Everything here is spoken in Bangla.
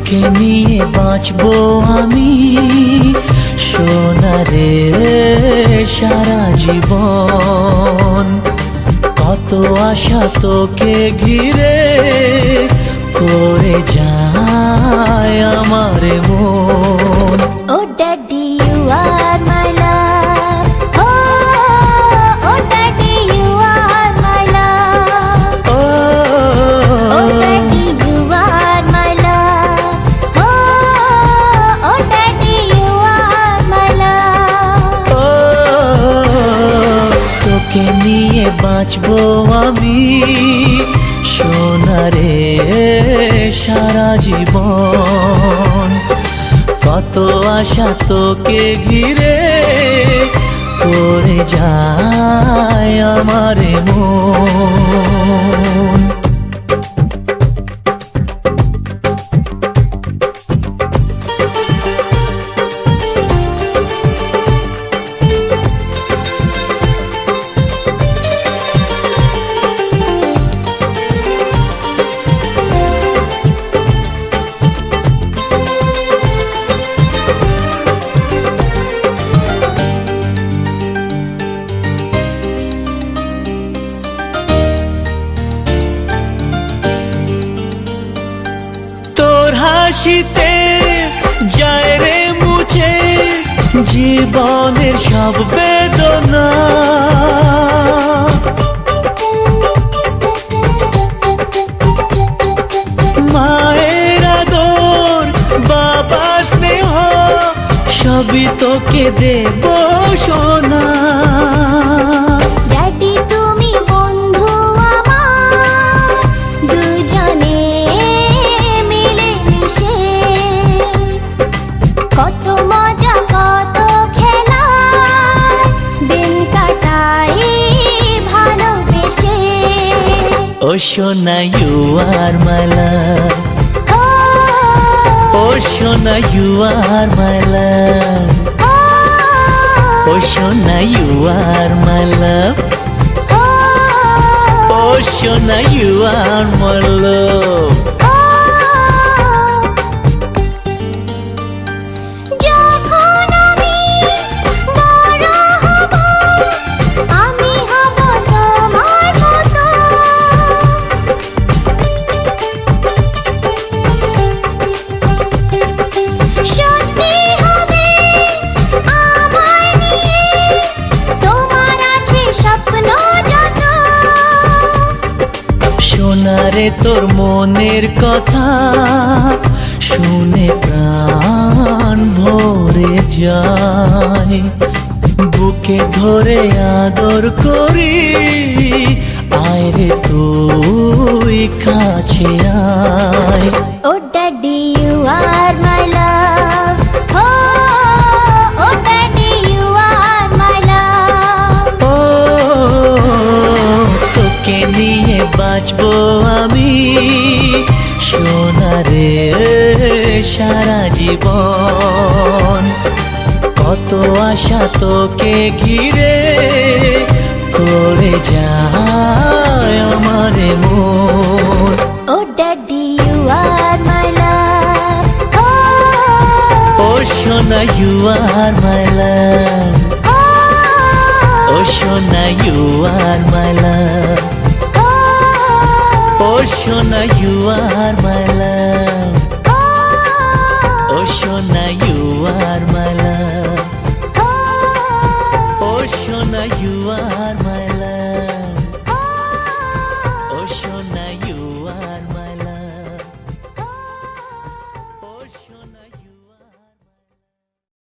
তোকে নিয়ে বাঁচবো আমি সোনারে সারা জীবন। কত আশা তোকে ঘিরে করে যায় আমার মন। Oh daddy, you are my love. Oh daddy, you are my love. Oh daddy, you are my love. Oh daddy, you are my love. তোকে নিয়ে বাঁচবো আমি সোনারে সারা জীবন। কত আশা তোকে ঘিরে করে যায় আমার মন। হাসিতে যায় রে মুছে জীবনের সব বেদনা। মায়ের আদর বাবার স্নেহ সবই তোকে দেব সোনা। Daddy, তুমি বন্ধু আমার, দুজনে মিলে মিশে কত মজা কত খেলা দিন কাটাই ভালোবেসে। ও সোনা ইউ আর মাই লাভ, ও সোনা ইউ আর মাই লাভ, ও সোনা ইউ আর মাই লাভ, ও সোনা ইউ আর মাই লাভ। যখন আমি বড় হব আমি হব তোমার মতো। সত্যি হবে আমায় নিয়ে তোমার আছে স্বপ্ন যত। সোনারে তোর মনের কথা শুনে প্রাণ ভরে যায়। বুকে ধরে আদর করি আয় রে তুই কাছে আয়। Oh daddy, you are my love. Oh daddy, you are my love. ও তোকে নিয়ে বাঁচবো আমি সোনারে সারা জীবন। কত আশা তোকে ঘিরে করে যায় আমার মন। Oh daddy, you are my love. ও সোনা ইউ আর মাই লাভ।